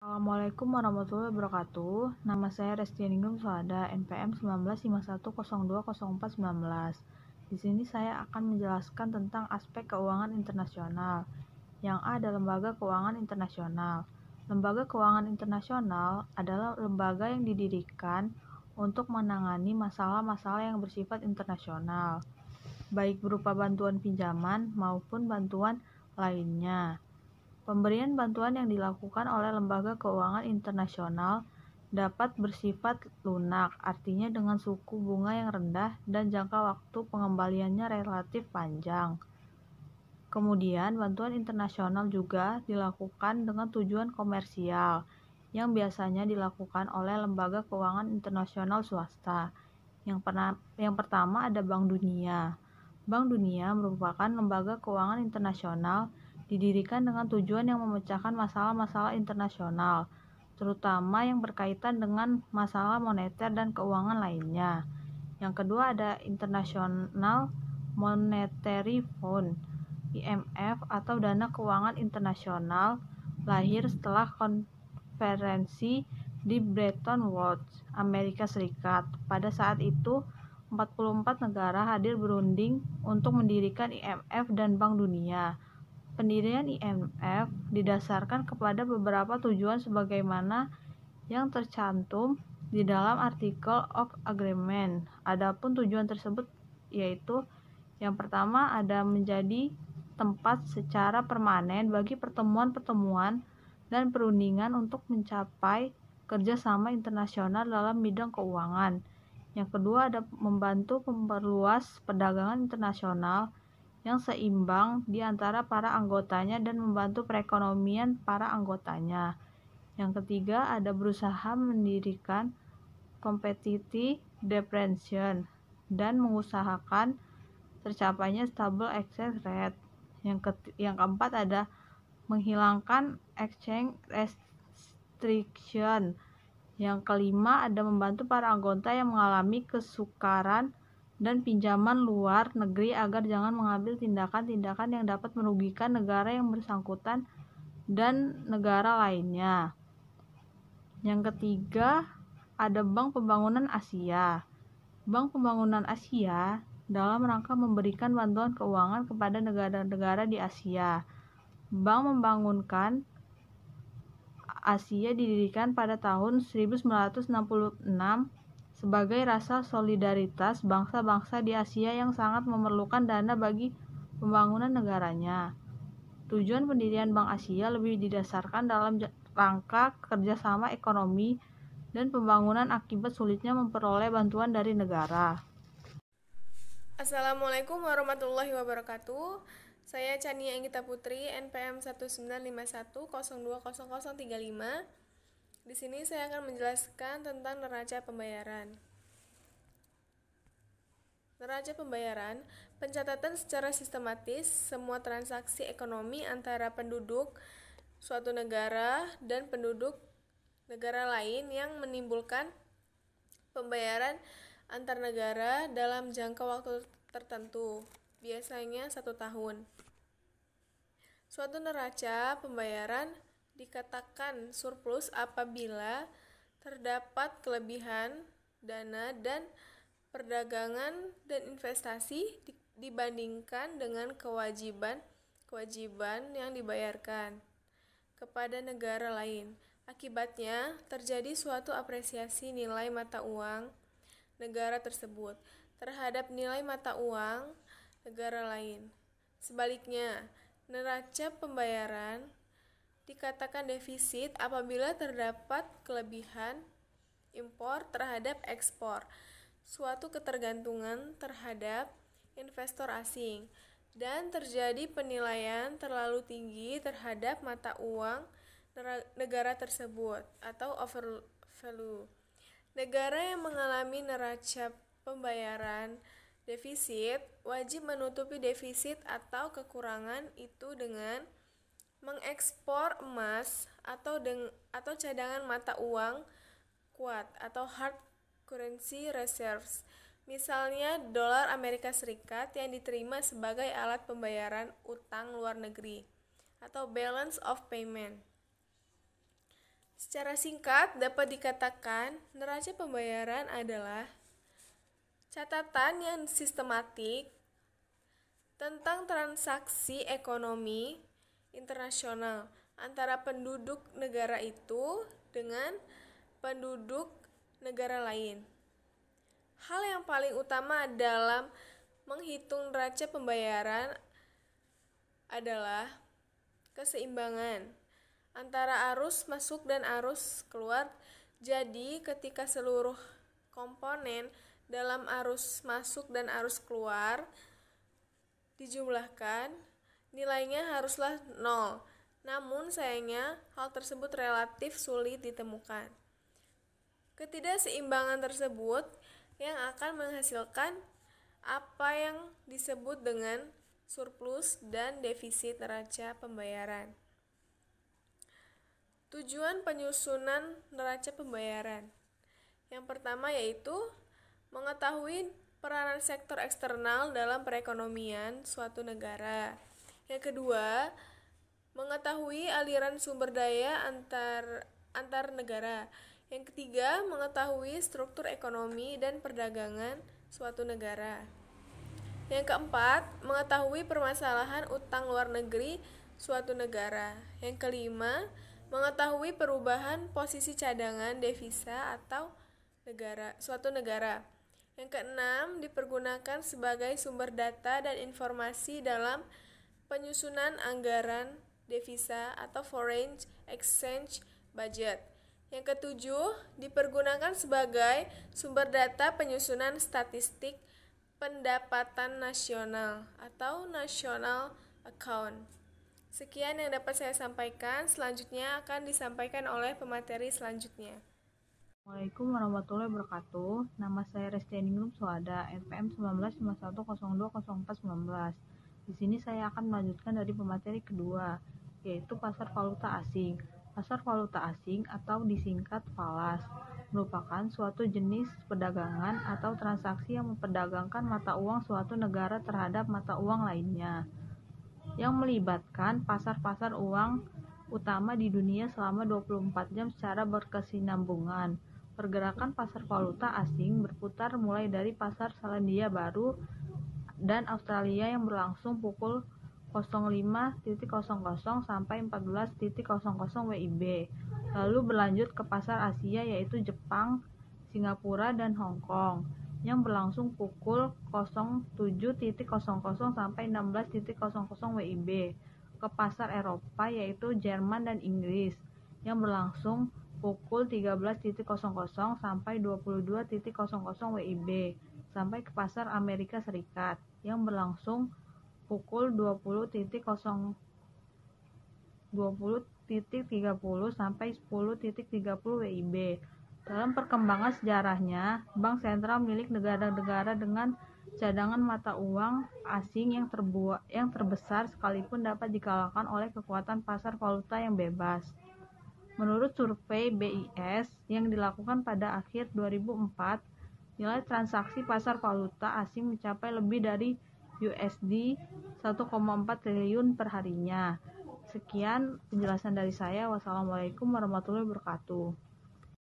Assalamualaikum warahmatullahi wabarakatuh. Nama saya Restianingrum Suhada, NPM 1951020419. Di sini saya akan menjelaskan tentang aspek keuangan internasional. Yang A ada lembaga keuangan internasional. Lembaga keuangan internasional adalah lembaga yang didirikan untuk menangani masalah-masalah yang bersifat internasional, baik berupa bantuan pinjaman maupun bantuan lainnya. Pemberian bantuan yang dilakukan oleh lembaga keuangan internasional dapat bersifat lunak, artinya dengan suku bunga yang rendah dan jangka waktu pengembaliannya relatif panjang. Kemudian, bantuan internasional juga dilakukan dengan tujuan komersial, yang biasanya dilakukan oleh lembaga keuangan internasional swasta. Yang pertama ada Bank Dunia. Bank Dunia merupakan lembaga keuangan internasional didirikan dengan tujuan yang memecahkan masalah-masalah internasional, terutama yang berkaitan dengan masalah moneter dan keuangan lainnya. Yang kedua ada International Monetary Fund, IMF atau Dana Keuangan Internasional, lahir setelah konferensi di Bretton Woods, Amerika Serikat. Pada saat itu, 44 negara hadir berunding untuk mendirikan IMF dan Bank Dunia. Pendirian IMF didasarkan kepada beberapa tujuan sebagaimana yang tercantum di dalam Article of Agreement. Adapun tujuan tersebut yaitu yang pertama ada menjadi tempat secara permanen bagi pertemuan-pertemuan dan perundingan untuk mencapai kerjasama internasional dalam bidang keuangan. Yang kedua ada membantu memperluas perdagangan internasional yang seimbang di antara para anggotanya dan membantu perekonomian para anggotanya. Yang ketiga ada berusaha mendirikan competitive differentiation dan mengusahakan tercapainya stable exchange rate. Yang keempat ada menghilangkan exchange restriction. Yang kelima ada membantu para anggota yang mengalami kesukaran dan pinjaman luar negeri agar jangan mengambil tindakan-tindakan yang dapat merugikan negara yang bersangkutan dan negara lainnya. Yang ketiga ada Bank Pembangunan Asia. Bank Pembangunan Asia dalam rangka memberikan bantuan keuangan kepada negara-negara di Asia. Bank membangunkan Asia didirikan pada tahun 1966 sebagai rasa solidaritas bangsa-bangsa di Asia yang sangat memerlukan dana bagi pembangunan negaranya. Tujuan pendirian Bank Asia lebih didasarkan dalam rangka kerjasama ekonomi dan pembangunan akibat sulitnya memperoleh bantuan dari negara. Assalamualaikum warahmatullahi wabarakatuh. Saya Chania Anggita Putri, NPM 1951020035. Di sini saya akan menjelaskan tentang neraca pembayaran. Neraca pembayaran, pencatatan secara sistematis semua transaksi ekonomi antara penduduk suatu negara dan penduduk negara lain yang menimbulkan pembayaran antar negara dalam jangka waktu tertentu, biasanya 1 tahun. Suatu neraca pembayaran dikatakan surplus apabila terdapat kelebihan dana dan perdagangan dan investasi dibandingkan dengan kewajiban yang dibayarkan kepada negara lain. Akibatnya, terjadi suatu apresiasi nilai mata uang negara tersebut terhadap nilai mata uang negara lain. Sebaliknya, neraca pembayaran dikatakan defisit apabila terdapat kelebihan impor terhadap ekspor, suatu ketergantungan terhadap investor asing, dan terjadi penilaian terlalu tinggi terhadap mata uang negara tersebut atau overvalue. Negara yang mengalami neraca pembayaran defisit wajib menutupi defisit atau kekurangan itu dengan mengekspor emas atau cadangan mata uang kuat atau hard currency reserves. Misalnya dolar Amerika Serikat yang diterima sebagai alat pembayaran utang luar negeri atau balance of payment. Secara singkat dapat dikatakan neraca pembayaran adalah catatan yang sistematik tentang transaksi ekonomi internasional antara penduduk negara itu dengan penduduk negara lain. Hal yang paling utama dalam menghitung neraca pembayaran adalah keseimbangan antara arus masuk dan arus keluar. Jadi, ketika seluruh komponen dalam arus masuk dan arus keluar dijumlahkan, nilainya haruslah 0. Namun sayangnya hal tersebut relatif sulit ditemukan. Ketidakseimbangan tersebut yang akan menghasilkan apa yang disebut dengan surplus dan defisit neraca pembayaran. Tujuan penyusunan neraca pembayaran. Yang pertama yaitu mengetahui peranan sektor eksternal dalam perekonomian suatu negara. Yang kedua, mengetahui aliran sumber daya antar negara. Yang ketiga, mengetahui struktur ekonomi dan perdagangan suatu negara. Yang keempat, mengetahui permasalahan utang luar negeri suatu negara. Yang kelima, mengetahui perubahan posisi cadangan devisa atau suatu negara. Yang keenam, dipergunakan sebagai sumber data dan informasi dalam penyusunan anggaran devisa atau foreign exchange budget. Yang ketujuh, dipergunakan sebagai sumber data penyusunan statistik pendapatan nasional atau national account. Sekian yang dapat saya sampaikan, selanjutnya akan disampaikan oleh pemateri selanjutnya. Assalamualaikum warahmatullahi wabarakatuh. Nama saya Restianingrum Suhada, NPM 1951020419. Di sini saya akan melanjutkan dari pemateri kedua, yaitu pasar valuta asing. Pasar valuta asing atau disingkat FALAS merupakan suatu jenis perdagangan atau transaksi yang memperdagangkan mata uang suatu negara terhadap mata uang lainnya, yang melibatkan pasar-pasar uang utama di dunia selama 24 jam secara berkesinambungan. Pergerakan pasar valuta asing berputar mulai dari pasar Selandia Baru dan Australia yang berlangsung pukul 05.00 sampai 14.00 WIB. Lalu berlanjut ke pasar Asia yaitu Jepang, Singapura, dan Hong Kong yang berlangsung pukul 07.00 sampai 16.00 WIB. Ke pasar Eropa yaitu Jerman dan Inggris yang berlangsung pukul 13.00 sampai 22.00 WIB, sampai ke pasar Amerika Serikat yang berlangsung pukul 20.30 sampai 10.30 WIB. Dalam perkembangan sejarahnya, bank sentral milik negara-negara dengan cadangan mata uang asing yang terbesar sekalipun dapat dikalahkan oleh kekuatan pasar valuta yang bebas. Menurut survei BIS yang dilakukan pada akhir 2004, nilai transaksi pasar valuta asing mencapai lebih dari USD 1,4 triliun per harinya. Sekian penjelasan dari saya. Wassalamualaikum warahmatullahi wabarakatuh.